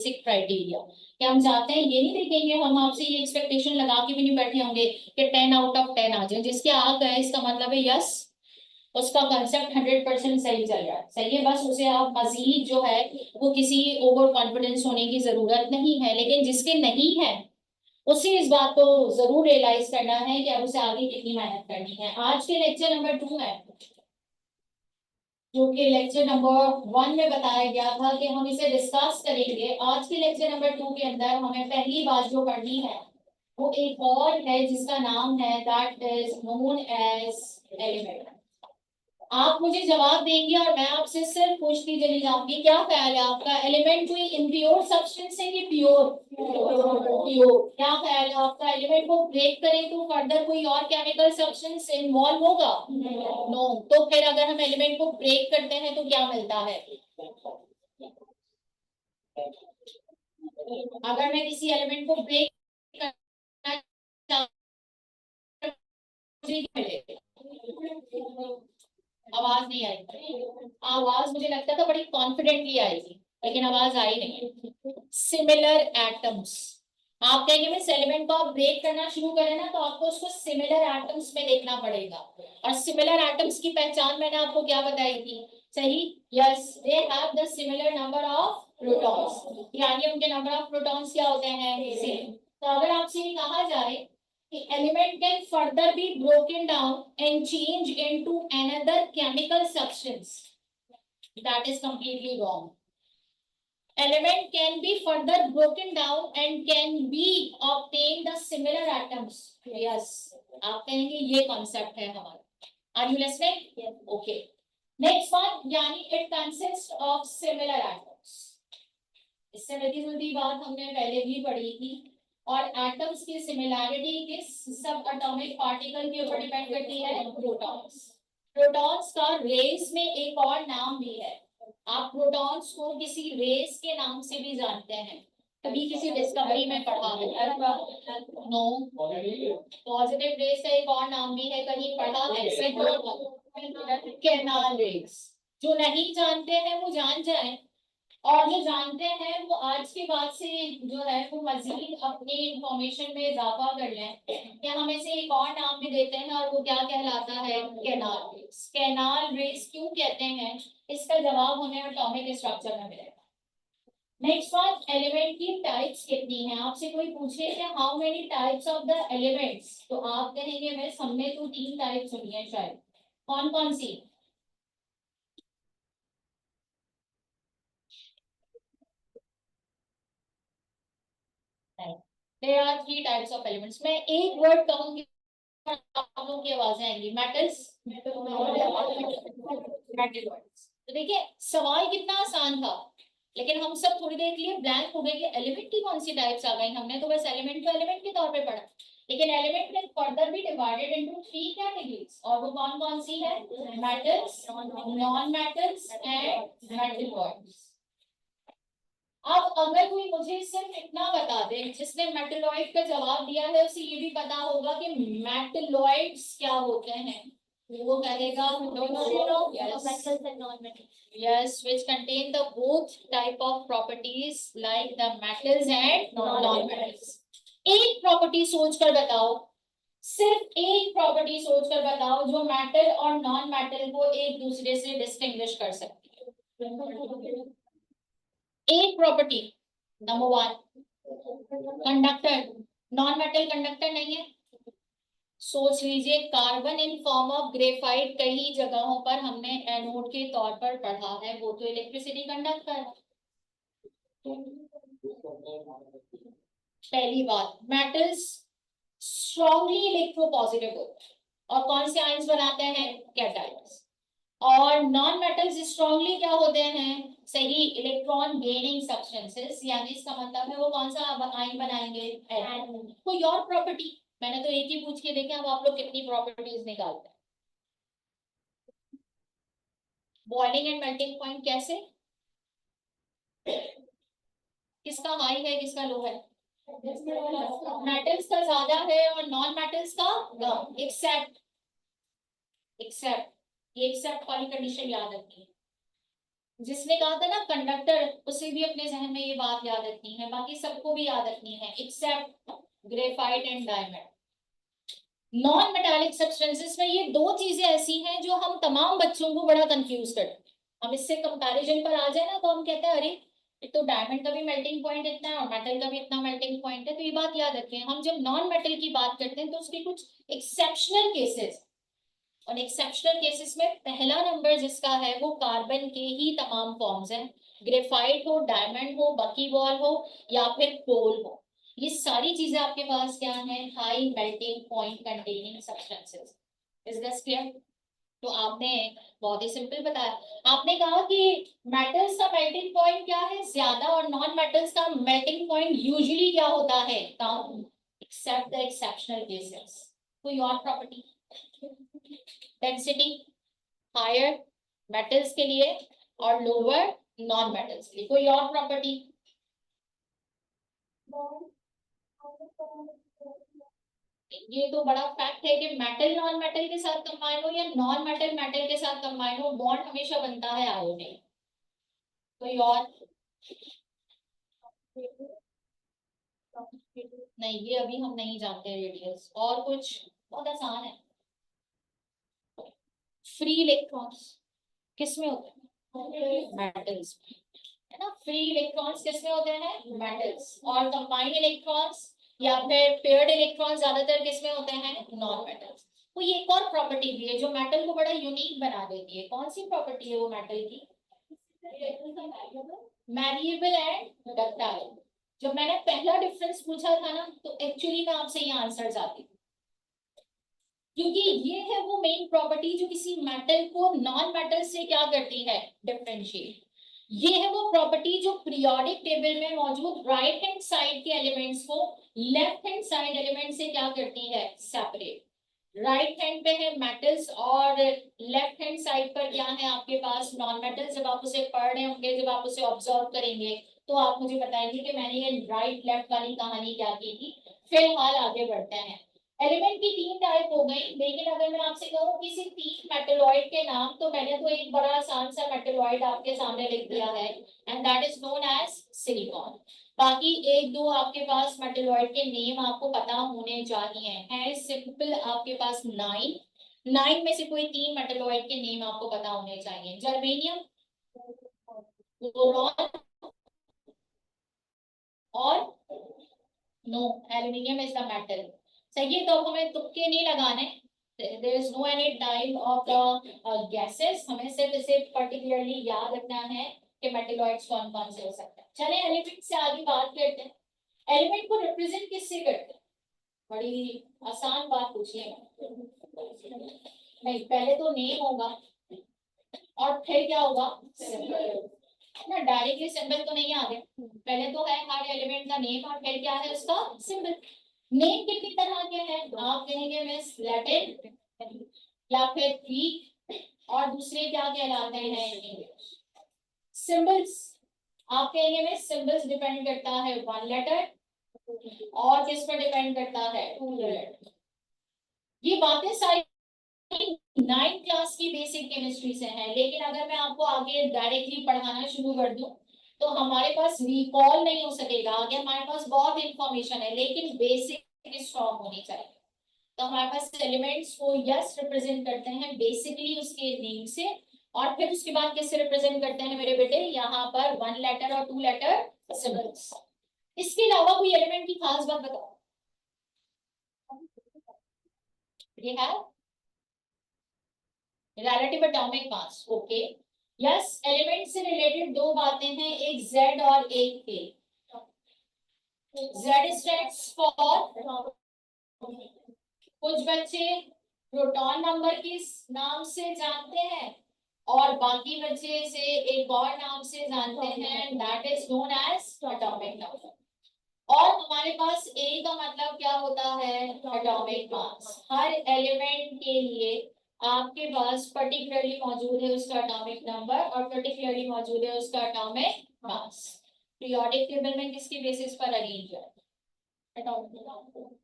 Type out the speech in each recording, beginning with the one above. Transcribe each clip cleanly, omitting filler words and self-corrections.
Basic criteria कि हम चाहते हैं, ये नहीं देखेंगे, हम आपसे ये एक्सपेक्टेशन लगा के भी नहीं बैठे होंगे कि 10 आउट ऑफ 10 आ जाए। जिसके आ गए इसका मतलब है यस, उसका कंसेप्ट 100% सही चल रहा है, सही है। बस उसे आप मजीद जो है वो किसी ओवर कॉन्फिडेंस होने की जरूरत नहीं है। लेकिन जिसके नहीं है उसे इस बात को जरूर रियलाइज करना है कि अब उसे आगे कितनी मेहनत करनी है। आज के लेक्चर नंबर 2 है, जो कि लेक्चर नंबर 1 में बताया गया था कि हम इसे डिस्कस करेंगे। आज के लेक्चर नंबर 2 के अंदर हमें पहली बात जो पढ़नी है वो एक और है जिसका नाम है that is known as element. आप मुझे जवाब देंगे और मैं आपसे सिर्फ पूछती चली जाऊंगी, क्या ख्याल है आपका, एलिमेंट कोई इम्प्योर सब्सटेंस है कि प्योर? प्योर। क्या ख्याल है आपका, एलिमेंट को ब्रेक करें तो फर्दर कोई और केमिकल सब्सटेंस इन्वॉल्व होगा? नो। तो फिर अगर हम एलिमेंट को ब्रेक करते हैं तो क्या मिलता है? अगर मैं किसी एलिमेंट को ब्रेक करना आवाज नहीं आई। आवाज मुझे लगता था बड़ी कॉन्फिडेंटली आएगी, लेकिन आवाज आई नहीं। सिमिलर एटम्स, आप कहेंगे मैं एलिमेंट को आप ब्रेक करना शुरू करें ना तो आपको उसको सिमिलर एटम्स में देखना पड़ेगा। और सिमिलर एटम्स की पहचान मैंने आपको क्या बताई थी? सही, yes, they have the similar number of protons, यानी उनके नंबर ऑफ प्रोटॉन्स क्या होते हैं, सेम। तो अगर आपसे ये कहा जाए element can further be broken down and change into another chemical substance, that is completely wrong. Element can be further broken down and can be obtained the similar atoms. Yes, आप कहेंगे ये concept है हमारा. Are you listening? Yes. Okay. Next one, यानी it consists of similar atoms. इससे मिलती जुलती बात हमने पहले भी पढ़ी थी। और एटम्स की सिमिलैरिटी किस सब एटॉमिक पार्टिकल के ऊपर डिपेंड करती है? प्रोटॉन्स। प्रोटॉन्स का रेस में एक और नाम भी है। आप प्रोटॉन्स को किसी रेस के नाम से भी जानते हैं, कभी किसी डिस्कवरी में पढ़ा है? नो। पॉजिटिव रेस का एक और नाम भी है, कहीं पढ़ा है? Canal rays. जो नहीं जानते हैं वो जान जाएं, और जो जानते हैं वो आज के बाद से जो है वो मजीद अपनी इंफॉर्मेशन में इजाफा कर लें। या हम इसे एक और नाम भी देते हैं और वो क्या कहलाता है? Canal race. कैनाल रेस क्यों कहते हैं, इसका जवाब हमें एटॉमिक स्ट्रक्चर में मिलेगा। नेक्स्ट वन, एलिमेंट की टाइप्स कितनी है? आपसे कोई पूछे कि how many types of the elements, तो आप कहेंगे मैं हमने तो 3 टाइप्स सुनी है शायद। कौन कौन सी? There are 3 types of elements. मैं एक वर्ड कहूंगी, आप लोगों की आवाजें आएंगी। Metals, metalloids. तो देखिए सवाल कितना आसान था, लेकिन हम सब थोड़ी देर के लिए ब्लैंक हो गए कि एलिमेंट की कौन सी टाइप्स आ गई। हमने तो बस एलिमेंट को एलिमेंट के तौर पे पढ़ा, लेकिन element can further be divided into 3 categories, और वो कौन कौन सी है? Metals, non metals and metalloids. अब अगर कोई मुझे सिर्फ इतना बता दे, जिसने मेटलॉइड का जवाब दिया है उसे ये भी पता होगा कि मेटलॉइड्स क्या होते हैं, वो कहेगा yes, which contain the both type of properties like the metals and non-metals। एक प्रॉपर्टी सोचकर बताओ, सिर्फ एक प्रॉपर्टी सोचकर बताओ जो मेटल और नॉन मेटल को एक दूसरे से डिस्टिंग्विश कर सकती है। एक property, number 1, conductor. Non metal conductor नहीं है। सोच लीजिए, carbon in form of graphite कई जगहों पर हमने एनोड के तौर पर पढ़ा है, वो तो इलेक्ट्रिसिटी कंडक्ट कर है। पहली बात, मेटल्स स्ट्रॉन्गली इलेक्ट्रोपॉजिटिव होते हैं और कौन से आयंस बनाते हैं? कैटायंस। और नॉन मेटल्स स्ट्रॉन्गली क्या होते हैं? सही, इलेक्ट्रॉन गेनिंग सब्सटेंसेस, यानी इसका मतलब है वो कौन सा आयन बनाएंगे? कोई और प्रॉपर्टी? मैंने तो एक ही पूछ के देखे, अब आप लोग कितनी प्रॉपर्टीज निकालते हैं। बॉइलिंग एंड मेल्टिंग पॉइंट कैसे, किसका हाई है किसका लो है? मेटल्स का ज्यादा है और नॉन मेटल्स का कम, एक्सेप्ट, एक्सेप्ट, ये एक्सेप्ट वाली कंडीशन याद रखिए। जिसने कहा था ना कंडक्टर, उसे भी अपने जहन में ये बात याद रखनी है, बाकी सबको भी याद रखनी है except graphite and diamond. Non metallic substances में ये दो चीजें ऐसी हैं जो हम तमाम बच्चों को बड़ा कंफ्यूज करते हैं। हम इससे कंपैरिजन पर आ जाए ना तो हम कहते हैं अरे एक तो डायमंड का भी मेल्टिंग पॉइंट इतना है और मेटल का भी इतना मेल्टिंग पॉइंट है, तो ये बात याद रखें। हम जब नॉन मेटल की बात करते हैं तो उसके कुछ एक्सेप्शनल केसेस, और एक्सेप्शनल केसेस में पहला नंबर जिसका है वो कार्बन के ही तमाम फॉर्म्स हैं, ग्रेफाइट हो, डायमंड हो, बकीबॉल हो या फिर कोल हो, ये सारी चीजें आपके पास क्या है, high melting point containing substances. Is this clear? तो आपने बहुत ही सिंपल बताया, आपने कहा कि मेटल्स का मेल्टिंग पॉइंट क्या है, ज्यादा, और नॉन मेटल्स का मेल्टिंग पॉइंट यूजुअली क्या होता है, कम, एक्सेप्ट द एक्सेप्शनल केसेस। कोई और प्रॉपर्टी? डेंसिटी हायर मेटल्स के लिए और लोअर नॉन मेटल्स के लिए। कोई और प्रॉपर्टी? ये तो बड़ा फैक्ट है कि मेटल नॉन मेटल के साथ कंबाइन हो या नॉन मेटल मेटल के साथ कंबाइन हो, बॉन्ड हमेशा बनता है आयोडीन। कोई और? नहीं, ये अभी हम नहीं जानते रेडियस। और कुछ? बहुत आसान है। फ्री इलेक्ट्रॉन्स किस में होते हैं, मेटल्स, है ना। फ्री इलेक्ट्रॉन्स किसमें होते हैं, मेटल्स, और कंबाइंड इलेक्ट्रॉन्स या फिर पेयर्ड इलेक्ट्रॉन्स ज्यादातर किसमें होते हैं, नॉन मेटल्स। तो ये एक और प्रॉपर्टी भी है जो मेटल को बड़ा यूनिक बना देती है। कौन सी प्रॉपर्टी है वो मेटल की? Malleable and ductile. जब मैंने पहला डिफरेंस पूछा था ना तो एक्चुअली मैं आपसे ये आंसर चाहती, क्योंकि ये है वो मेन प्रॉपर्टी जो किसी मेटल को नॉन मेटल से क्या करती है, डिफरेंशिएट। ये है वो प्रॉपर्टी जो पीरियोडिक टेबल में मौजूद राइट हैंड साइड के एलिमेंट्स को लेफ्ट हैंड साइड एलिमेंट से क्या करती है, सेपरेट। राइट हैंड पे है मेटल्स और लेफ्ट हैंड साइड पर क्या है आपके पास, नॉन मेटल्स। जब आप उसे पढ़ रहे होंगे, जब आप उसे ऑब्जर्व करेंगे तो आप मुझे बताएंगे कि मैंने ये राइट लेफ्ट वाली कहानी क्या की थी। फिलहाल आगे बढ़ते हैं। एलिमेंट की तीन टाइप हो गई, लेकिन अगर मैं आपसे कहूँ किसी तीन मेटलॉइड के नाम, तो मैंने तो एक बड़ा आसान सा मेटलॉइड आपके सामने लिख दिया है, and that is known as silicon. बाकी एक दो आपके पास मेटलॉइड के नेम आपको पता होने चाहिए, है सिंपल आपके पास नाइन। नाइन में से कोई तीन मेटलॉइड के नेम आपको पता होने चाहिए। जर्मेनियम, बोरॉन और no, aluminium is the metal. सही है, तो अब हमें तुक्के नहीं लगाने। There is no any type of the gases, हमें सिर्फ इसे पर्टिकुलरली याद रखना है कि मेटलॉइड्स कौन कौन से हो सकते हैं। चलें एलिमेंट से आगे बात करते हैं। एलिमेंट को रिप्रेजेंट किससे करते हैं? बड़ी आसान बात पूछिए। नहीं, पहले तो नेम होगा और फिर क्या होगा, सिंबल। ना डायरेक्टली सिंबल तो नहीं आ गए, पहले तो है हर एलिमेंट का नेम और फिर क्या है उसका सिंबल। नेम कितनी तरह के हैं, आप कहेंगे मिस लैटिन या फिर ग्रीक, और दूसरे क्या कहलाते हैं, इंग्लिश। सिंबल्स आप कहेंगे मिस सिंबल्स डिपेंड करता है वन लेटर, और किस पर डिपेंड करता है, टू लेटर। ये बातें सारी नाइन्थ क्लास की बेसिक केमिस्ट्री से है, लेकिन अगर मैं आपको आगे डायरेक्टली पढ़ाना शुरू कर दूं तो हमारे पास रिकॉल नहीं हो सकेगा। आगे हमारे पास बहुत इंफॉर्मेशन है लेकिन बेसिक स्ट्रॉन्ग होनी चाहिए। तो हमारे पास एलिमेंट्स को यस रिप्रेजेंट करते हैं बेसिकली उसके नेम से, और फिर उसके बाद किससे रिप्रेजेंट करते हैं मेरे बेटे, यहाँ पर वन लेटर और टू लेटर सिंबल्स। इसके अलावा कोई एलिमेंट की खास बात बताओ। ये है relative atomic mass, okay. Yes, element से रिलेटेड दो बातें हैं, एक जेड और एक के। जेड स्टैंड्स फॉर, कुछ बच्चे प्रोटॉन नंबर किस नाम से जानते हैं और बाकी बच्चे इसे एक और नाम से जानते हैं, that is known as atomic number. और हमारे पास ए का मतलब क्या होता है, एटॉमिक मास। हर एलिमेंट के लिए आपके पास पर्टिकुलरली मौजूद है उसका एटॉमिक नंबर और पर्टिकुलरली मौजूद है उसका एटॉमिक मास। पीरियोडिक टेबल में किसके बेसिस पर अरेंज है,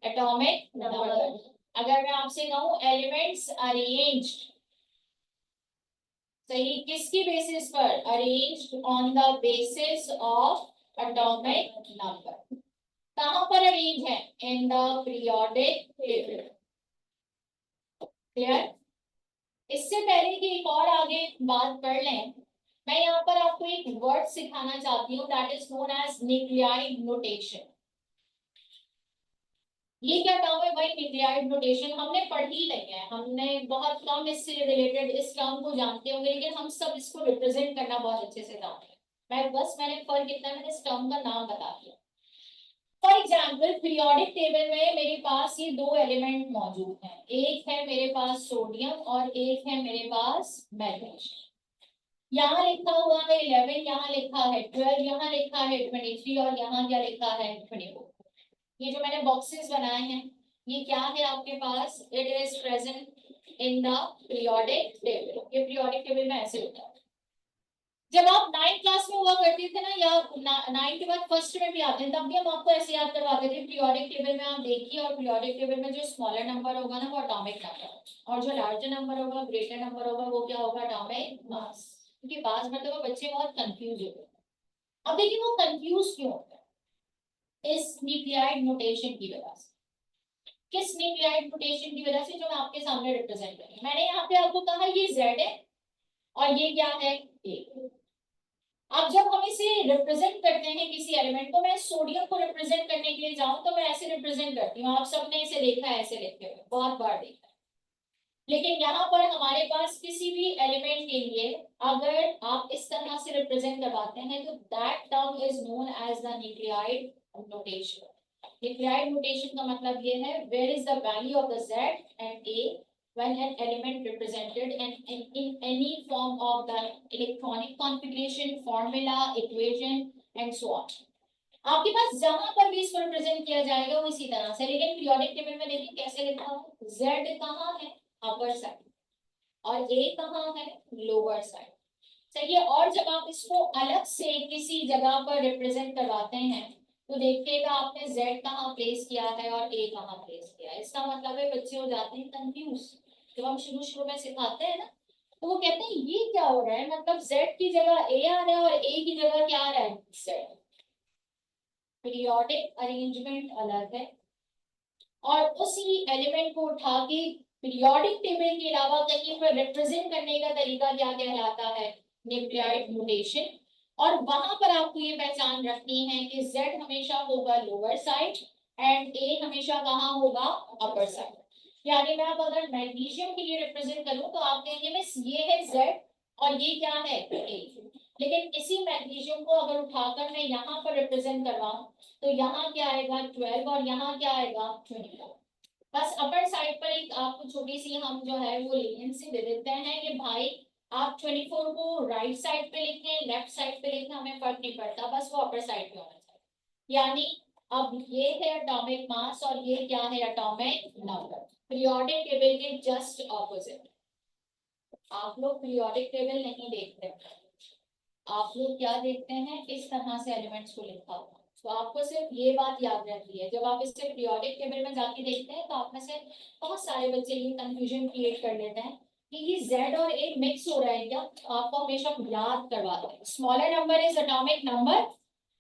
एटॉमिक नंबर। अगर मैं आपसे कहूं एलिमेंट्स अरेंज्ड सही, किसकी बेसिस पर? Arranged on the basis of atomic number. कहां पर अरेंज है? इन द पीरियोडिक टेबल। क्लियर? इससे पहले कि एक और आगे बात कर लें, मैं यहाँ पर आपको एक वर्ड सिखाना चाहती हूँ, that is known as nuclide notation. ये क्या टर्म है भाई? न्यूक्लियाइड नोटेशन हमने पढ़ ही नहीं है, हमने बहुत कम इससे रिलेटेड इस टर्म को जानते होंगे, लेकिन हम सब इसको रिप्रेजेंट करना बहुत अच्छे से जानते हैं। मैंने फर्क कितना है, मैंने इस टर्म का नाम बता दिया। फॉर एग्जाम्पल, पीरियोडिक टेबल में मेरे पास ये दो एलिमेंट मौजूद हैं, एक है मेरे पास सोडियम और एक है मेरे पास मैग्नीशियम। यहाँ लिखा हुआ है 11, यहाँ लिखा है 12, यहाँ लिखा है 23 और यहाँ क्या लिखा है 24। ये जो मैंने बॉक्सेस बनाए हैं, ये क्या है आपके पास? It is present in the periodic table. ये पीरियोडिक टेबल में ऐसे होता है। जब आप 9th क्लास में हुआ करते थे ना, या 9th के बाद फर्स्ट में भी आते हैं, तब भी हम आपको ऐसे याद करवाते थे पीरियोडिक टेबल में आप देखिए, और पीरियोडिक टेबल में जो स्मॉलर नंबर होगा ना वो एटॉमिक नंबर, और जो लार्जर नंबर होगा, ग्रेटर नंबर होगा, वो क्या होगा? Atomic mass. क्योंकि बात मतलब बच्चे बहुत कंफ्यूज हो गए। अब देखिए वो कंफ्यूज क्यों होता है? इस न्यूक्लियाइड नोटेशन की वजह से। किस न्यूक्लियाइड नोटेशन की वजह से? जो मैं आपके सामने रिप्रेजेंट करी। मैंने यहाँ पे आपको कहा ये Z है और ये क्या है? A। अब जब हम इसे रिप्रेजेंट करते हैं किसी एलिमेंट को, मैं सोडियम को रिप्रेजेंट करने के लिए जाऊं तो मैं ऐसे रिप्रेजेंट करती हूँ। आप सबने इसे देखा है ऐसे लिखते हुए, बहुत बार देखा है। लेकिन यहाँ पर हमारे पास किसी भी एलिमेंट के लिए अगर आप इस तरह से रिप्रेजेंट करवाते हैं तो that term is known as the nuclide notation. Nuclide notation का मतलब ये है where is the value of the Z and A when an element represented in any form of the electronic configuration, formula, equation and so on। आपके पास जहां पर भी इसको represent किया जाएगा वो इसी तरह से। लेकिन पीरियोडिक टेबल में देखिए कैसे लिखा है, Z कहाँ है? अपर साइड, और A कहाँ है? Lower side. सही है। और जब आप इसको अलग से किसी जगह पर रिप्रेजेंट करवाते हैं तो देखिएगा आपने Z कहाँ प्लेस किया है और A कहाँ प्लेस किया है। इसका मतलब है बच्चे हो जाते हैं कंफ्यूज। जब हम शुरू में सिखाते हैं ना, तो वो कहते हैं ये क्या हो रहा है, मतलब Z की जगह A आ रहा है और A की जगह क्या आ रहा है? Z। पीरियोडिक अरेंजमेंट अलग है, और उसी एलिमेंट को उठा के पीरियोडिक टेबल के अलावा कहीं पर रिप्रेजेंट करने का तरीका क्या कहलाता है? Nuclide notation. और वहां पर आपको ये पहचान रखनी है कि Z हमेशा होगा लोअर साइड एंड A हमेशा कहाँ होगा? Upper side. यानी मैं अब अगर मैग्नीशियम के लिए रिप्रेजेंट करूं तो आप कहेंगे मिस ये है Z और ये क्या है? A। लेकिन इसी मैग्नीशियम को अगर उठाकर मैं यहाँ पर रिप्रेजेंट करवाऊं तो यहाँ क्या आएगा? 12 और यहाँ क्या आएगा? 24। बस अपर साइड पर एक आपको छोटी सी हम जो है वो लीनियंसी दे देते हैं कि भाई आप 24 को राइट साइड पे लिखें, लेफ्ट साइड पे लिखें, हमें फर्क नहीं पड़ता, बस वो अपर साइड पे होना चाहिए। यानी अब ये है एटॉमिक मास और ये क्या है? Atomic number. पीरियोडिक टेबल के जस्ट ऑपोजिट। आप लोग पीरियोडिक टेबल नहीं देखते, आप लोग क्या देखते हैं? इस तरह से एलिमेंट्स को लिखा हुआ। तो आपको सिर्फ ये बात याद रहती है, जब आप इससे पीरियोडिक टेबल में जाके देखते हैं तो आप में से बहुत सारे बच्चे ये कंफ्यूजन क्रिएट कर लेते हैं कि ये Z और A मिक्स हो रहा है क्या। आपको हमेशा याद करवाते हैं smaller number is atomic number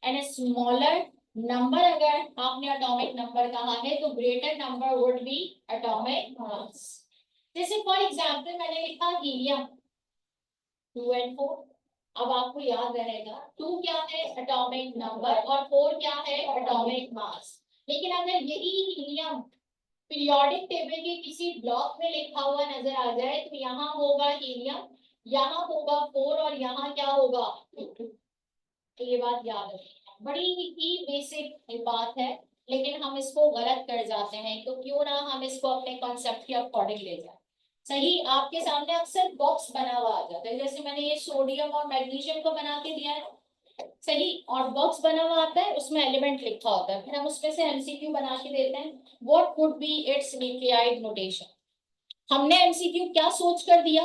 and smaller number अगर आपने एटॉमिक नंबर कहा है तो greater number would be atomic mass. जैसे फॉर एग्जांपल मैंने लिखा हीलियम 2 and 4। अब आपको याद रहेगा 2 क्या है? एटॉमिक नंबर, और 4 क्या है? Atomic mass. लेकिन अगर यही हीलियम पीरियोडिक टेबल के किसी ब्लॉक में लिखा हुआ नजर आ जाए तो यहाँ होगा हीलियम, यहाँ होगा 4 और यहाँ क्या होगा? 2। तो ये बात याद रखिए, बड़ी ही बेसिक बात है, लेकिन हम इसको गलत कर जाते हैं। तो क्यों ना हम इसको अपने कॉन्सेप्ट के अकॉर्डिंग ले जाए। सही, आपके सामने अक्सर बॉक्स बना हुआ आ जाता है, जैसे मैंने ये सोडियम और मैग्नीशियम को बना के दिया है। सही, और बॉक्स बना हुआ आता है, उसमें एलिमेंट लिखा होता है, फिर हम उसमें से एमसीक्यू बना के देते हैं, what would be it's nuclide notation. हमने एमसीक्यू क्या सोच कर दिया?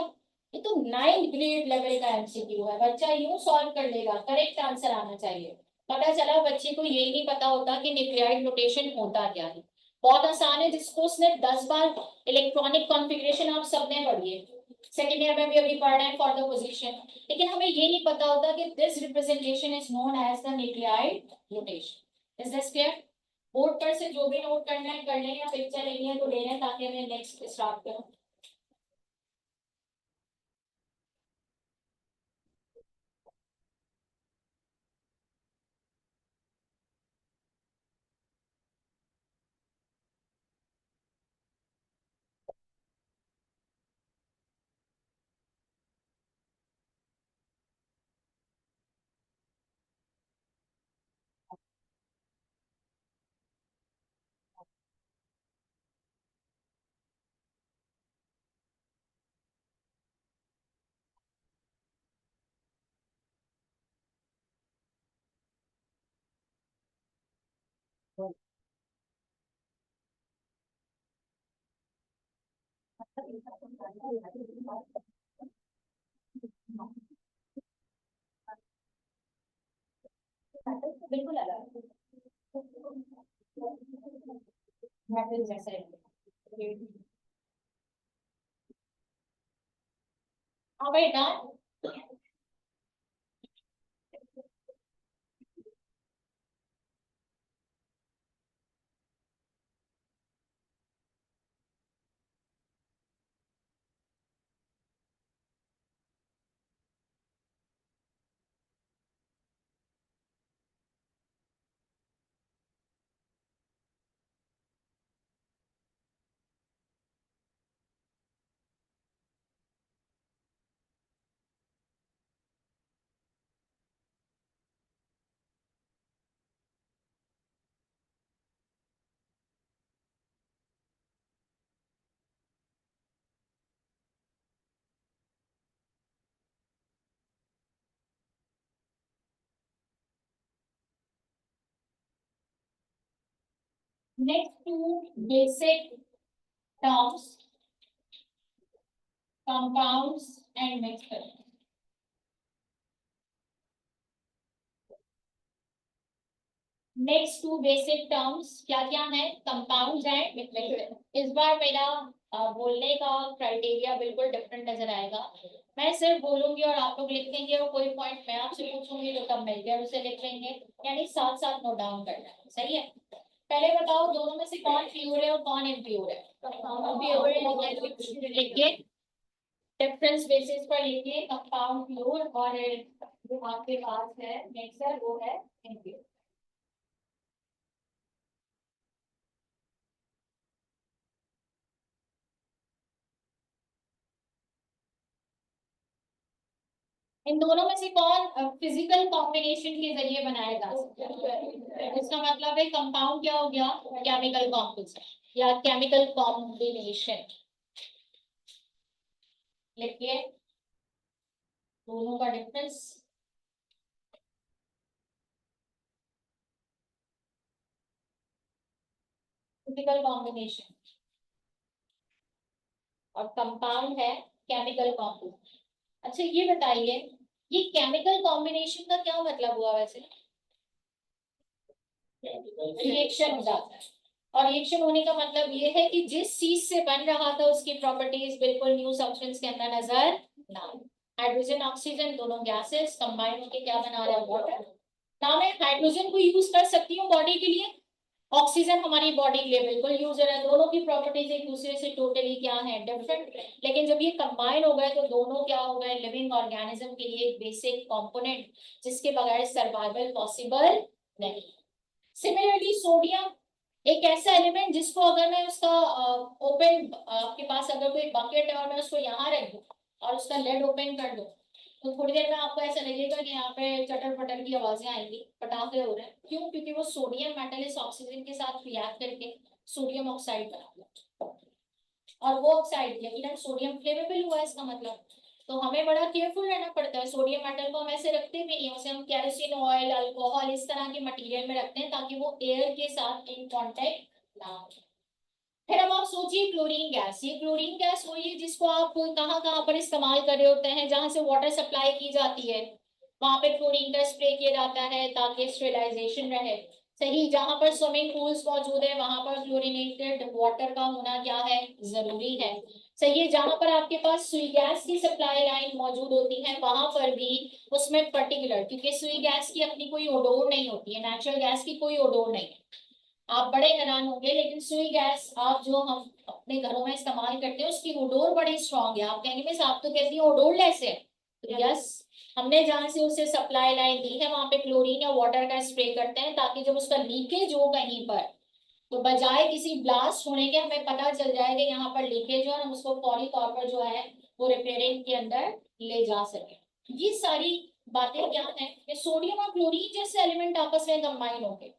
ये तो 9th ग्रेड लेवल का एमसीक्यू है, बच्चा यूं सॉल्व कर लेगा, करेक्ट आंसर आना चाहिए। पता चला बच्चे को यही नहीं पता होता कि न्यूक्लियाइड नोटेशन होता क्या है। बहुत आसान है, जिसको उसने 10 बार इलेक्ट्रॉनिक कॉन्फ़िगरेशन आप सबने पढ़ी है, सेकेंड ईयर में भी अभी पढ़ रहे हैं फॉर द पोजीशन, लेकिन हमें ये नहीं पता होता कि this representation is known as the nucleotide rotation. Is this clear? Board पर से जो भी नोट करना है कर लें, या पिक्चर लेनी है तो ले लें ताकि हमें नेक्स्ट स्टार्ट करें। बिल्कुल अलग मैटर जैसे। हाँ भाई done. Next to basic terms, compounds and mixture. Next to basic terms क्या क्या है? Compounds and mixture. इस बार मेरा बोलने का क्राइटेरिया बिल्कुल डिफरेंट नजर आएगा। मैं सिर्फ बोलूंगी और आप लोग लिख देंगे, और कोई पॉइंट मैं आपसे पूछूंगी तो तब मिलकर उसे लिख लेंगे, यानी साथ साथ नोट डाउन करना है। सही है? पहले बताओ दोनों में से कौन प्योर है और कौन इम्प्योर है? प्योर लिखिए, डिफरेंस बेसिस पर लिखिए, कंपाउंड प्योर और जो आपके पास है मिक्सर वो है इम्प्योर। इन दोनों में से कौन फिजिकल कॉम्बिनेशन के जरिए बनाया जा सकता है? इसका मतलब है कंपाउंड क्या हो गया? केमिकल कॉम्पोजिशन या केमिकल कॉम्बिनेशन। लिखिए दोनों का डिफरेंस। फिजिकल कॉम्बिनेशन और कंपाउंड है केमिकल कॉम्पोजिशन। अच्छा ये बताइए, ये केमिकल कॉम्बिनेशन का क्या मतलब हुआ वैसे? रिएक्शन हो जाता है, और रिएक्शन होने का मतलब ये है कि जिस चीज से बन रहा था उसकी प्रॉपर्टीज बिल्कुल न्यू सब्सटेंस के अंदर नजर ना आए। हाइड्रोजन ऑक्सीजन दोनों गैसेस कंबाइन होकर क्या बना रहा है? वाटर। ना मैं हाइड्रोजन को यूज कर सकती हूँ बॉडी के लिए, ऑक्सीजन हमारी बॉडी के लिए बिल्कुल यूजर है। दोनों की प्रॉपर्टीज एक दूसरे से टोटली क्या है? डिफरेंट। लेकिन जब ये कंबाइन हो गए तो दोनों क्या हो गए? लिविंग ऑर्गेनिज्म के लिए एक बेसिक कंपोनेंट, जिसके बगैर सर्वाइवल पॉसिबल नहीं। सिमिलरली सोडियम एक ऐसा एलिमेंट जिसको अगर मैं उसका ओपन, आपके पास अगर कोई बकेट है और मैं उसको यहाँ रख दूँ और उसका लेड ओपन कर दूँ, तो थोड़ी देर में आपको ऐसा लगेगा कि यहाँ पे चटर पटर की आवाजें आएंगी, पटाखे हो रहे हैं। क्यों? क्योंकि वो सोडियम मेटल इस ऑक्सीजन के साथ रिएक्ट करके सोडियम ऑक्साइड बना दिया, और वो ऑक्साइड यकीनन सोडियम फ्लेमेबल हुआ है इसका मतलब। तो हमें बड़ा केयरफुल रहना पड़ता है। सोडियम मेटल को हम ऐसे रखते भी नहीं है, उसे हम केरोसिन ऑयल, अल्कोहल इस तरह के मटेरियल में रखते हैं ताकि वो एयर के साथ इन कांटेक्ट ना हो। फिर अब आप सोचिए क्लोरीन गैस। ये क्लोरीन गैस वही है जिसको आप कहाँ कहाँ पर इस्तेमाल कर रहे होते हैं, जहां से वाटर सप्लाई की जाती है वहां पे क्लोरीन का स्प्रे किया जाता है ताकि स्टेरिलाइजेशन रहे। सही, जहां पर स्विमिंग पूल्स मौजूद है वहां पर क्लोरीनेटेड वाटर का होना क्या है, जरूरी है। सही है, जहां पर आपके पास सुई गैस की सप्लाई लाइन मौजूद होती है वहां पर भी उसमें पर्टिकुलर, क्योंकि सुई गैस की अपनी कोई ओडोर नहीं होती है, नेचुरल गैस की कोई ओडोर नहीं है। आप बड़े हैरान होंगे, लेकिन सुई गैस आप जो हम अपने घरों में इस्तेमाल करते हैं उसकी ओडोर बड़ी स्ट्रांग है। आप कहेंगे मिस आप तो कहती हैं ओडोर लेस है। तो यस, हमने जहां से उसे सप्लाई लाइन दी है वहां पे क्लोरीन या वाटर का स्प्रे करते हैं, ताकि जब उसका लीकेज हो कहीं पर, तो बजाय किसी ब्लास्ट होने के हमें पता चल जाए कि यहाँ पर लीकेज है और हम उसको फौरी तौर पर जो है वो रिपेयरिंग के अंदर ले जा सके। ये सारी बातें क्या है कि सोडियम और क्लोरीन जैसे एलिमेंट आपस में कंबाइन होंगे,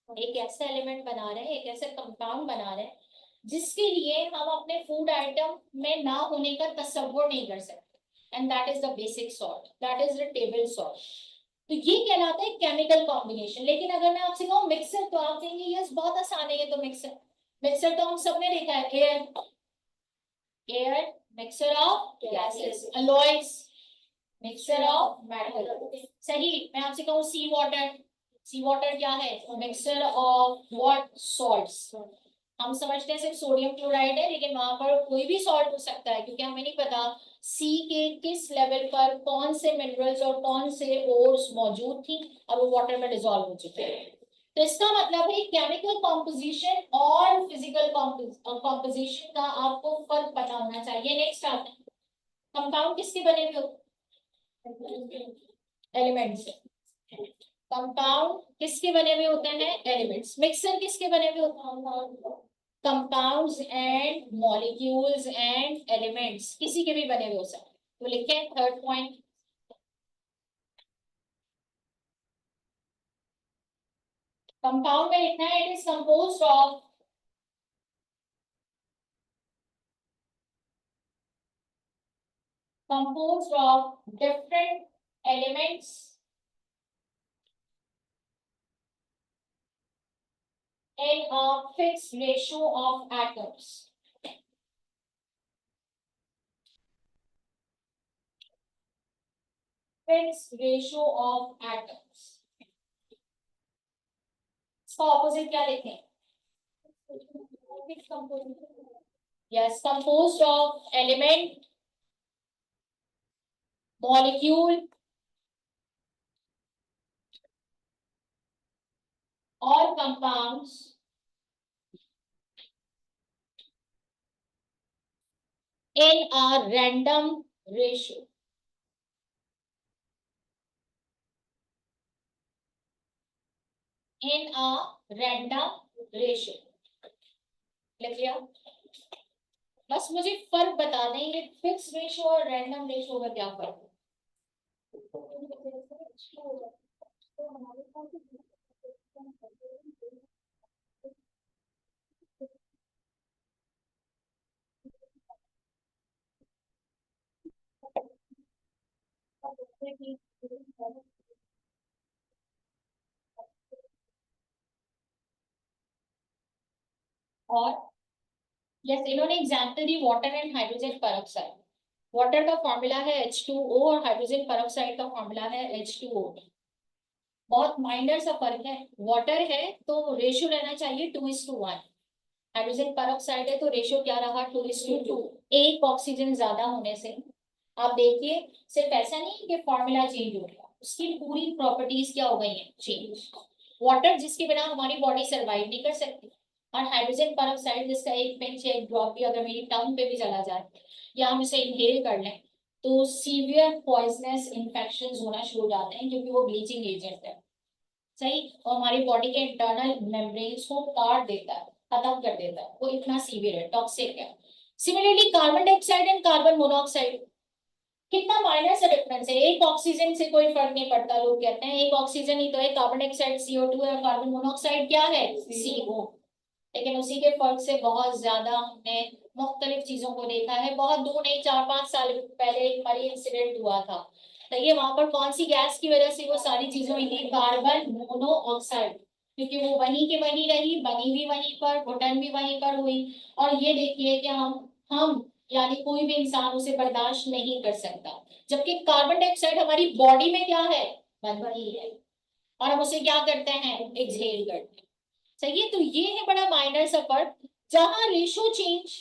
एक ऐसा एलिमेंट बना रहे हैं, एक ऐसा कंपाउंड बना रहे हैं जिसके लिए हम अपने फूड आइटम में ना होने का तस्वुर नहीं कर सकते, and that is the basic salt, that is the table salt. तो ये कहलाता है केमिकल कॉम्बिनेशन। लेकिन अगर मैं आपसे कहूँ मिक्सर, तो आप कहेंगे यस बहुत आसान है ये तो मिक्सर। मिक्सर तो हम सबने देखा है, air, air mixer of gases, alloys mixer of metal. सही, मैं आपसे कहूँ सी वाटर, सी वाटर क्या है, मिक्सर ऑफ व्हाट, सॉल्ट्स। हम समझते हैं सिर्फ सोडियम क्लोराइड है, लेकिन वहां पर कोई भी सॉल्ट हो सकता है, क्योंकि हमें नहीं पता सी के किस लेवल पर कौन से मिनरल्स और कौन से ओर्स मौजूद थी और वो वाटर में डिसॉल्व हो चुके हैं। तो इसका मतलब है केमिकल कॉम्पोजिशन और फिजिकल कॉम्पोजिशन का आपको फर्क पता होना चाहिए। नेक्स्ट आते हैं, कंपाउंड किसके बने हुए होते हैं, एलिमेंट्स। कंपाउंड किसके बने हुए होते हैं, एलिमेंट्स। मिक्सर किसके बने हुए होते हैं, compounds and molecules and elements, किसी के भी बने हुए हो सकते हैं। तो लिखे थर्ड पॉइंट, कंपाउंड में लिखना है it is composed of different elements in a fixed ratio of atoms. Fixed ratio of atoms. इसका ऑपोजिट क्या लिखें, yes, composed of element, molecule or compounds in a random ratio. In a random ratio. लिख लिया, बस मुझे फर्क बता दें ये फिक्स रेशियो और रैंडम रेशियो का क्या फर्क है। और यस, इन्होंने example the water and hydrogen peroxide. Water का फॉर्मूला है H2O और हाइड्रोजन पेरोक्साइड का फॉर्मूला है H2O। बहुत माइनर सा फर्क है, वाटर है तो रेशियो रहना चाहिए 2:1, हाइड्रोजन पेरोक्साइड है तो रेशियो क्या रहा 2:2, एक ऑक्सीजन ज्यादा होने से आप देखिए सिर्फ ऐसा नहीं कि फॉर्मूला चेंज हो गया, उसकी पूरी प्रॉपर्टीज क्या हो गई है, चेंज। वाटर जिसके बिना हमारी बॉडी सर्वाइव नहीं कर सकती, और हाइड्रोजन पेरोक्साइड जिसका एक पिंच एक ड्रॉप भी अगर मेरी टंग पे भी चला जाए या हम इसे इनहेल कर लें तो सीवियर पॉइजनस इन्फेक्शन होना शुरू हो जाते हैं, क्योंकि वो ब्लीचिंग एजेंट है। सही, और हमारी बॉडी के इंटरनल मेम्ब्रेन्स को काट देता है, खत्म कर देता है, वो इतना सीवियर है, टॉक्सिक है। Similarly carbon dioxide and carbon monoxide, कितना माइनर सा डिफरेंस है, एक ऑक्सीजन से कोई फर्क नहीं पड़ता। लोग कहते हैं एक ऑक्सीजन ही तो है, कार्बन डाइऑक्साइड CO2 है, कार्बन मोनोऑक्साइड क्या है, CO। लेकिन उसी के फर्क से बहुत ज्यादा हमने मुख्तलिफ चीजों को देखा है। बहुत दूर नहीं, 4-5 साल पहले एक मरी इंसिडेंट हुआ था, तो ये वहां पर कौन सी गैस की वजह से वो सारी चीजें हुई थी, कार्बन मोनोऑक्साइड, क्योंकि वो वहीं के वहीं रही, बनी भी वहीं पर, घुटन भी वहीं पर हुई। और ये देखिए कि हम यानी कोई भी इंसान उसे बर्दाश्त नहीं कर सकता, जबकि कार्बन डाइऑक्साइड हमारी बॉडी में क्या है, बनती है। और हम उसे क्या करते हैं, एक्सहेल करते हैं। सही है, तो ये है बड़ा माइनर सा फर्क, जहां रेशो चेंज,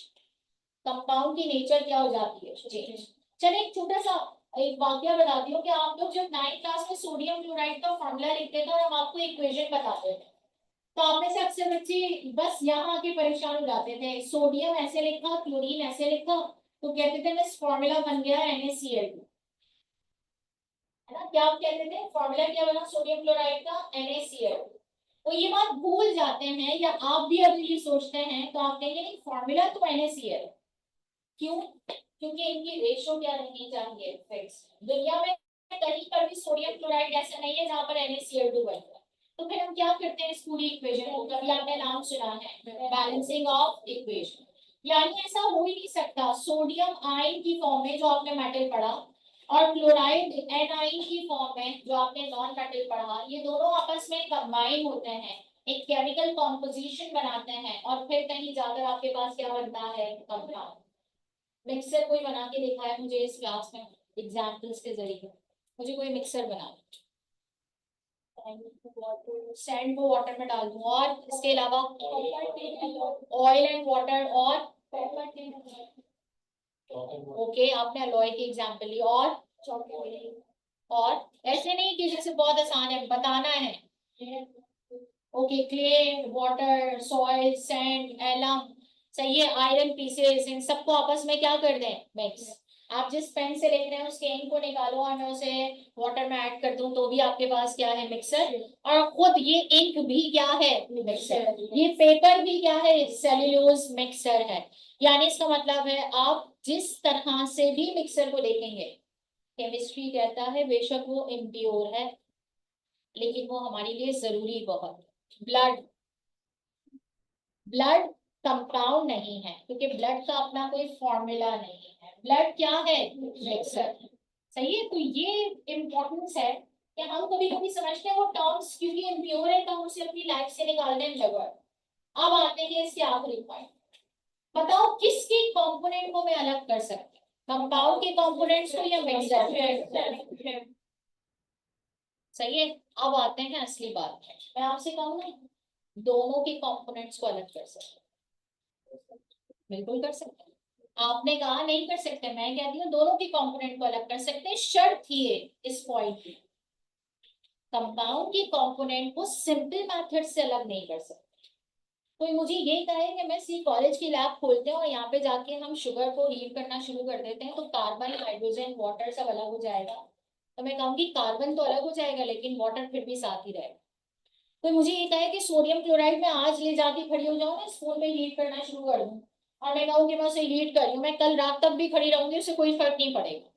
कंपाउंड की नेचर क्या हो जाती है, चेंज। चलिए एक छोटा सा एक वाक्य बताती हूँ कि आप लोग जब 9th क्लास में सोडियम क्लोराइड का फॉर्मूला लिखते थे और हम आपको इक्वेशन बताते थे, तो आप में से अक्सर बच्चे बस यहाँ आके परेशान हो जाते थे, सोडियम ऐसे लिखा, क्लोरीन ऐसे लिखा, तो कहते थे बस फॉर्मूला बन गया NaCl2, है ना। क्या आप कहते थे, फॉर्मूला क्या बना सोडियम क्लोराइड का, NaCl2। तो ये बात भूल जाते हैं, या आप भी अगर ये सोचते हैं तो आप कहेंगे नहीं फॉर्मूला तो NaCl, क्यों, क्योंकि इनकी रेशो क्या रहनी चाहिए, फिक्स। दुनिया में कहीं पर भी सोडियम क्लोराइड ऐसा नहीं है जहां पर NaCl2 बन जाए। तो फिर हम क्या करते हैं इस पूरी इक्वेशन को, कभी आपने नाम सुना है बैलेंसिंग ऑफ इक्वेशन, यानी ऐसा हो ही नहीं सकता सोडियम आयन की फॉर्म में जो आपने मेटल पढ़ा और क्लोराइड एनाइन की फॉर्म में जो आपने नॉन मेटल पढ़ा, ये दोनों आपस में कंबाइन होते हैं, एक केमिकल कॉम्पोजिशन बनाते हैं, और फिर कहीं जाकर आपके पास क्या बनता है, कंपाउंड। मिक्सर कोई बना के दिखाया मुझे इस क्लास में एग्जाम्पल्स के जरिए, मुझे कोई मिक्सर बना, सैंड को वाटर में डाल दूं, और इसके अलावा ऑयल एंड वाटर, और ओके आपने अलॉय की एग्जांपल ली, और ऐसे नहीं कि जैसे बहुत आसान है बताना है, okay clay water soil sand alum, सही है, आयरन पीसेस, इन सबको आपस में क्या कर दें, मिक्स। आप जिस पेन से लिख रहे हैं उसके इंक को निकालो और मैं उसे वाटर में ऐड कर दूं तो भी आपके पास क्या है, मिक्सर। और खुद ये इंक भी क्या है, मिक्सर। ये पेपर भी क्या है, सेल्यूलोज मिक्सर है। यानी इसका मतलब है आप जिस तरह से भी मिक्सर को देखेंगे, केमिस्ट्री कहता है बेशक वो इम्प्योर है लेकिन वो हमारे लिए जरूरी बहुत। ब्लड, ब्लड कंपाउंड नहीं है क्योंकि ब्लड का अपना कोई फॉर्मूला नहीं है, ब्लड क्या है, मिक्सर। सही है, तो ये इम्पोर्टेंस है कि हम कभी कभी समझते हैं वो टर्म्स क्योंकि इम्प्योर है तो हम उसे अपनी लाइफ से निकाल दें ब्लड। अब आते हैं इसके आखिरी पॉइंट, बताओ किसके कंपोनेंट को मैं अलग कर सकती हूँ, कंपाउंड के कंपोनेंट्स को या मिक्सर। सही है, अब आते हैं असली बात में, मैं आपसे कहूँ ना दोनों के कंपोनेंट्स को अलग कर सकते हैं, बिल्कुल कर सकते हैं। आपने कहा नहीं कर सकते, मैं कहती हूँ दोनों के कंपोनेंट को अलग कर सकते हैं, शर्त ये इस पॉइंट की, कंपाउंड के कंपोनेंट को सिंपल मेथड से अलग नहीं कर सकते। कोई मुझे ये कहे कि मैं सी कॉलेज की लैब खोलते हैं और यहाँ पे जाके हम शुगर को हीट करना शुरू कर देते हैं तो कार्बन हाइड्रोजन वाटर सब अलग हो जाएगा, तो मैं कहूँगी कार्बन तो अलग हो जाएगा लेकिन वाटर फिर भी साथ ही रहेगा। कोई मुझे ये कहे कि सोडियम क्लोराइड में आज ले जाके खड़ी हो जाऊँ ना स्कूल में हीट करना शुरू कर दूँ, और मैं कहूँ कि मैं उसे हीट कर रही हूँ, मैं कल रात तक भी खड़ी रहूंगी उससे कोई फर्क नहीं पड़ेगा,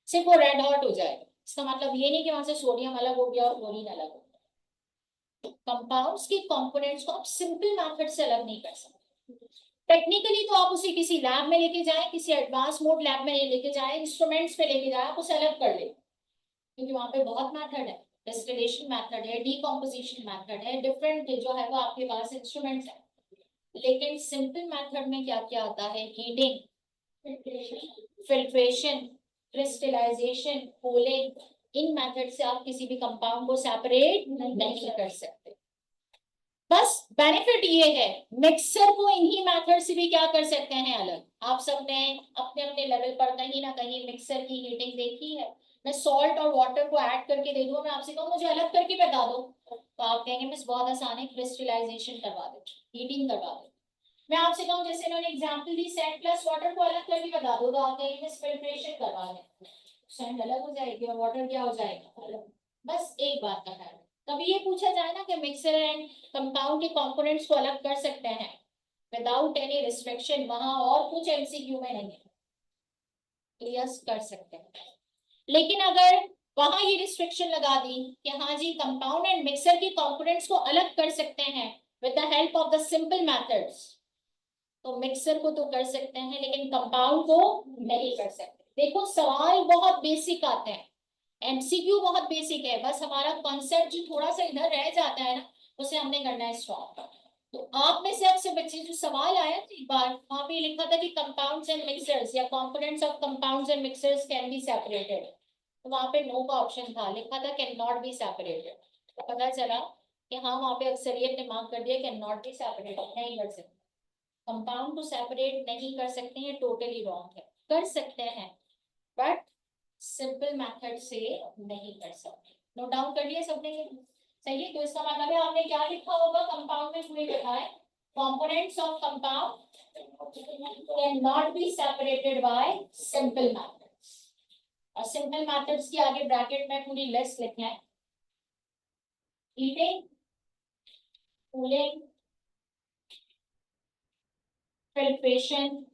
सिर्फ वो रेड हॉट हो जाएगा। इसका मतलब ये नहीं कि वहां से सोडियम अलग हो गया और क्लोरीन अलग हो गया। कंपाउंड्स के कंपोनेंट्स को आप सिंपल मेथड से अलग नहीं कर सकते। टेक्निकली तो आप उसे किसी लैब में लेके जाएं, किसी एडवांस मोड लैब में लेके जाएं, इंस्ट्रूमेंट्स पे लेके जाएं, आप उसे अलग कर ले, क्योंकि वहां पे बहुत मेथड है, डिस्टिलेशन मेथड है, डीकम्पोजिशन मेथड है, डिफरेंट जो है वो आपके पास इंस्ट्रूमेंट्स है। लेकिन सिंपल मेथड में क्या क्या आता है, हीटिंग, फिल्ट्रेशन, क्रिस्टलाइजेशन, कूलिंग, इन मेथड से आप किसी भी कंपाउंड को सेपरेट नहीं कर सकते। बस बेनिफिट ये है मिक्सर को इन्हीं मेथड से भी क्या कर सकते हैं अलग। आप सबने अपने अपने लेवल पर कहीं ना कहीं मिक्सर की हीटिंग देखी है, मैं सॉल्ट और वाटर को ऐड करके दे दूं, मैं आपसे कहूँ मुझे अलग करके बता दो, तो आप कहेंगे मिस बहुत आसान है, क्रिस्टलाइजेशन करवा दो, हीटिंग करवा दो। मैं आपसे कहूँ जैसे इन्होंने एग्जांपल दी सैंड प्लस वाटर को अलग करके बता दो, तो आप कहेंगे मिस फिल्ट्रेशन करवा दें, सैंड अलग हो जाएगी और वाटर क्या हो जाएगा अलग। बस एक बात का है, कभी ये पूछा जाए ना कि मिक्सर एंड कंपाउंड के कंपोनेंट्स को अलग कर सकते हैं विदाउट एनी रिस्ट्रिक्शन, वहां और कुछ एमसीक्यू में नहीं है, यस कर सकते हैं। लेकिन अगर वहां ये रिस्ट्रिक्शन लगा दी कि हाँ जी कंपाउंड एंड मिक्सर के कंपोनेंट्स को अलग कर सकते हैं with the help of the simple methods, तो मिक्सर को तो कर सकते हैं लेकिन कंपाउंड को नहीं कर सकते। देखो सवाल बहुत बेसिक आते हैं, एमसीक्यू बहुत बेसिक है, बस हमारा कॉन्सेप्ट जो थोड़ा सा इधर रह जाता है ना उसे हमने करना है स्ट्रॉन्ग। तो आप में से अक्सर बच्चे जो सवाल आया था एक बार वहां पे लिखा था कि कंपाउंड्स एंड मिक्सर्स या components of compounds and mixers can be separated, तो वहां पे नो का ऑप्शन था, लिखा था कैन नॉट बी सेपरेटेड। पता चला कि हाँ वहां पे अक्सरियत ने मार्क कर दिया कि नॉट बी सेपरेट, नहीं कर सकते, कंपाउंड को सेपरेट नहीं कर सकते, ये टोटली रॉन्ग है। कर सकते हैं बट सिंपल मेथड से नहीं कर सकते। नोट डाउन कर लिया सबने ये? सही है। तो इसका मतलब है आपने क्या लिखा होगा, कंपाउंड में पूरी लिखा है components of compound cannot be separated by simple methods। और सिंपल मेथड्स की आगे ब्रैकेट में पूरी लिस्ट लिखना है, हीटिंग, कूलिंग, फिल्ट्रेशन,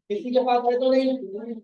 किसी के पास है तो नहीं।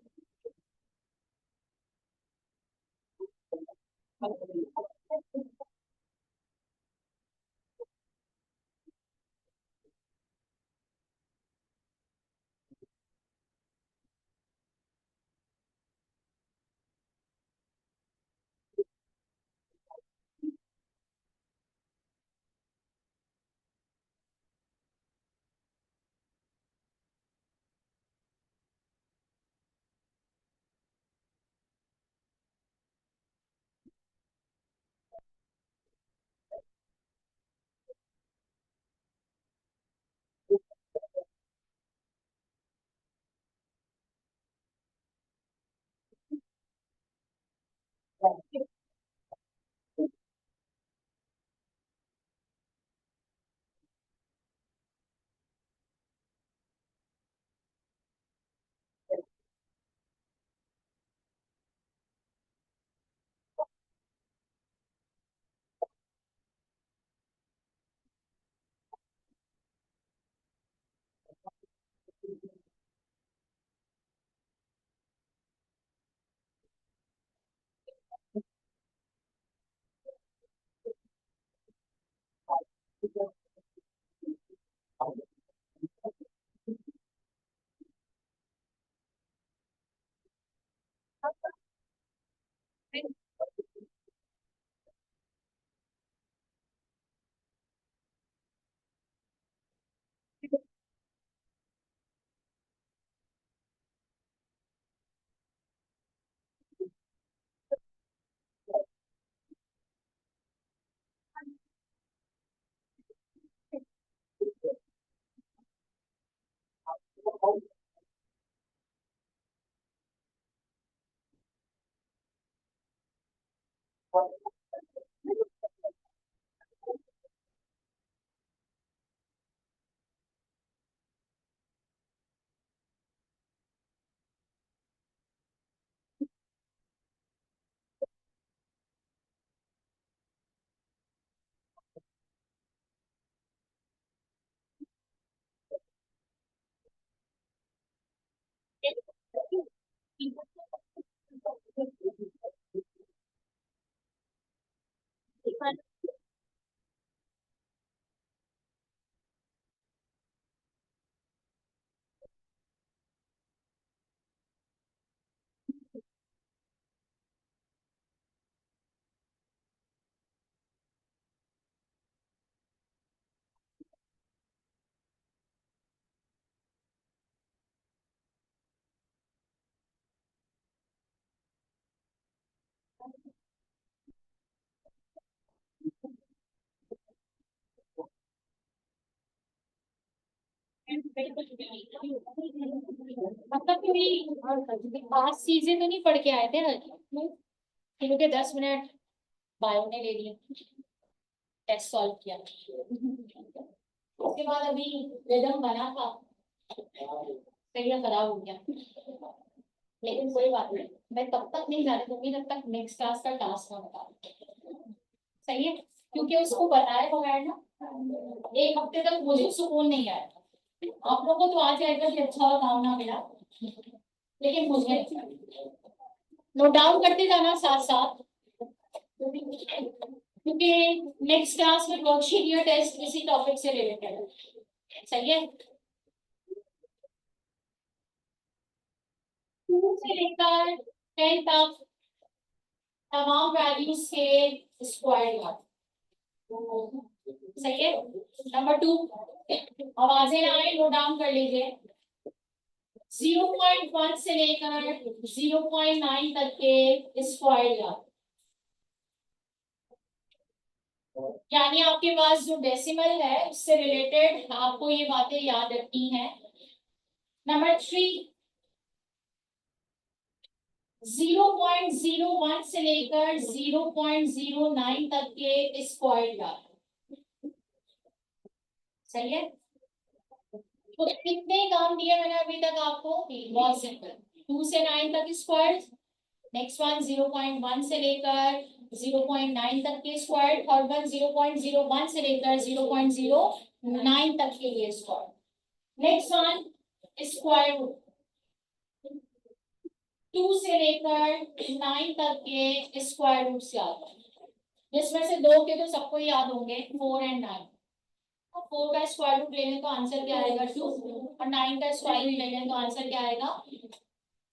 मतलब कोई खास चीजें तो नहीं पढ़ के आए थे ना, क्योंकि 10 मिनट बायो ने ले लिए, टेस्ट सॉल्व किया, उसके बाद अभी रिदम बना था, सही खराब हो गया, लेकिन कोई बात नहीं, मैं तब तक नहीं जाने दूंगी जब तक नेक्स्ट क्लास का टास्क ना बता दूं। सही है, क्योंकि उसको बताए बगैर ना 1 हफ्ते तक मुझे सुकून नहीं आया। आप लोगों को तो आज आएगा कि अच्छा काम ना मिला, लेकिन मुझे नोट डाउन करते जाना साथ साथ, क्योंकि नेक्स्ट क्लास में वर्कशीट या टेस्ट इसी टॉपिक से रिलेटेड है। सही है, 2 से लेकर 10 तक तमाम वैल्यूज के स्क्वायर याद। सही है। नंबर 2, आवाजें ना आए नोट डाउन कर लीजिए। 0.1 से लेकर 0.9 तक के स्क्वायर याद, यानी आपके पास जो डेसिमल है उससे रिलेटेड आपको ये बातें याद रखनी है। नंबर 3, 0.01 से लेकर 0.09 तक के स्क्वायर याद। सही है, तो कितने काम दिए मैंने अभी तक आपको, बहुत सिंपल, 2 से 9 तक स्क्वायर, नेक्स्ट वन 0.1 से लेकर 0.9 तक के स्क्वायर, थर्ड वन 0.01 से लेकर 0.09 तक के लिए square, next one square root 2 से लेकर 9 तक के स्क्वायर रूट्स याद है, जिसमें से 2 के तो सबको याद होंगे, 4 एंड 9। 4 का स्क्वायर रूट ले लें तो आंसर क्या आएगा 2, और 9 का स्क्वायर रूट ले लें तो आंसर क्या आएगा।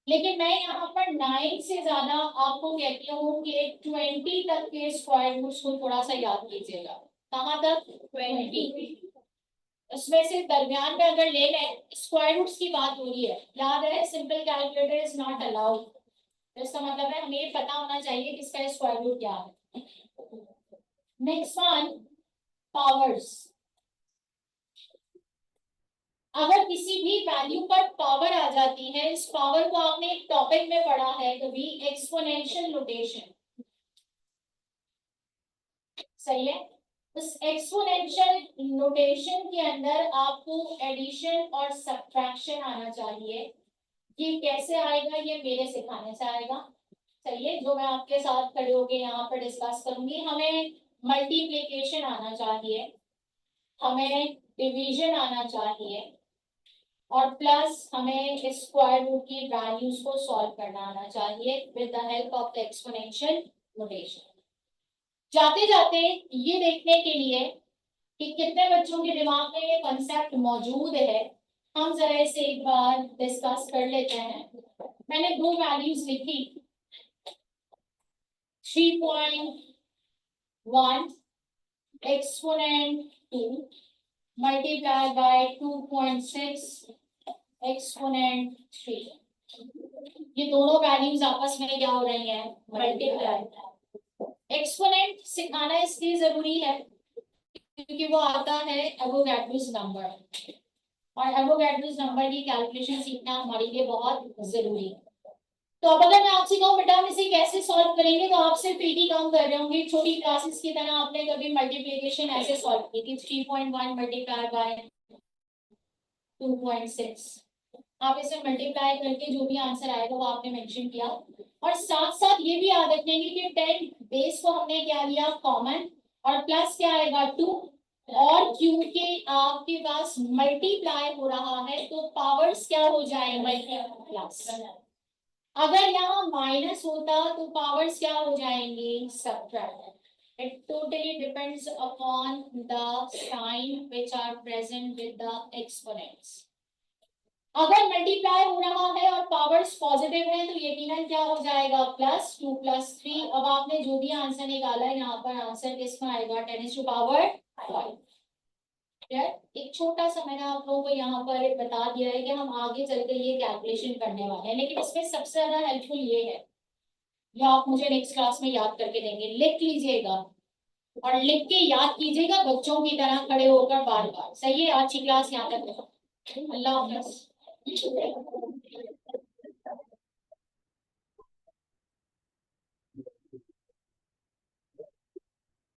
लेकिन मैं यहाँ पर 9 से ज्यादा आपको कहती हूँ कि 20 तक के स्क्वायर रूट्स को थोड़ा सा याद कीजिएगा। कहाँ तक, 20। उसमें से दरमियान में अगर ले लें, स्क्वायर रूट्स की बात हो रही है, याद है simple calculator is not allowed, इसका मतलब है हमें ये पता होना चाहिए कि इसका स्क्वायर रूट क्या है। Next one, powers. अगर किसी भी वैल्यू पर पावर आ जाती है, इस पावर को आपने एक टॉपिक में पढ़ा है कभी, एक्सपोनेंशियल नोटेशन। सही है, इस एक्सपोनेंशियल नोटेशन के अंदर आपको एडिशन और सब्ट्रैक्शन आना चाहिए। ये कैसे आएगा, ये मेरे सिखाने से आएगा। सही है, जो मैं आपके साथ खड़े होके यहाँ पर डिस्कस करूंगी। हमें मल्टीप्लिकेशन आना चाहिए, हमें डिवीजन आना चाहिए, और प्लस हमें स्क्वायर रूट की वैल्यूज को सॉल्व करना आना चाहिए with the help of the exponential notation. जाते जाते ये देखने के लिए कि कितने बच्चों के दिमाग में ये कंसेप्ट मौजूद है, हम जरा इसे एक बार डिस्कस कर लेते हैं। मैंने 2 वैल्यूज लिखी, 3.1 एक्सपोनेंट 2 मल्टीप्लाई बाय 2.6 एक्सपोनेंट 3। ये दोनों वैल्यूज आपस में क्या हो रही हैं, मल्टीप्लाई। एक्सपोनेंट सिखाना इसलिए जरूरी है क्योंकि वो आता है एवोगैड्रोस नंबर, और एवोगैड्रोस नंबर की कैलकुलेशन सीखना हमारे लिए बहुत जरूरी है। तो अब अगर मैं आपसे कहूँ बेटा हम इसे कैसे सॉल्व करेंगे, तो आप सिर्फ पीटी काम कर रहे होंगे। छोटी क्लासेस की तरह आपने कभी मल्टीप्लिकेशन ऐसे सॉल्व की थी, 3.1 मल्टीप्लाई बाय 2.6। आप इसे मल्टीप्लाई करके जो भी आंसर आएगा वो आपने मेंशन किया। और साथ साथ ये भी याद रखेंगे कि 10 बेस को हमने क्या लिया कॉमन, और प्लस क्या आएगा 2। और क्योंकि आपके पास मल्टीप्लाई हो रहा है तो पावर्स क्या हो जाएंगे प्लस। अगर यहाँ माइनस होता तो पावर्स क्या हो जाएंगे subtract. It totally depends upon the sign which are present with the exponents. अगर मल्टीप्लाई हो रहा है और पावर्स पॉजिटिव है तो यकीनन क्या हो जाएगा प्लस 2 + 3। अब आपने जो भी आंसर निकाला है यहाँ पर आंसर किसमें आएगा 10⁵5। एक छोटा सा मैंने आप लोगों को यहाँ पर बता दिया है कि हम आगे चलकर ये कैलकुलेशन करने वाले हैं, लेकिन इसमें सबसे ज्यादा हेल्पफुल ये है, जो आप मुझे नेक्स्ट क्लास में याद करके देंगे। लिख लीजिएगा और लिख के याद कीजिएगा बच्चों की तरह खड़े होकर बार बार। सही है, आज की क्लास यहाँ तक है। अल्लाह हाफिज़।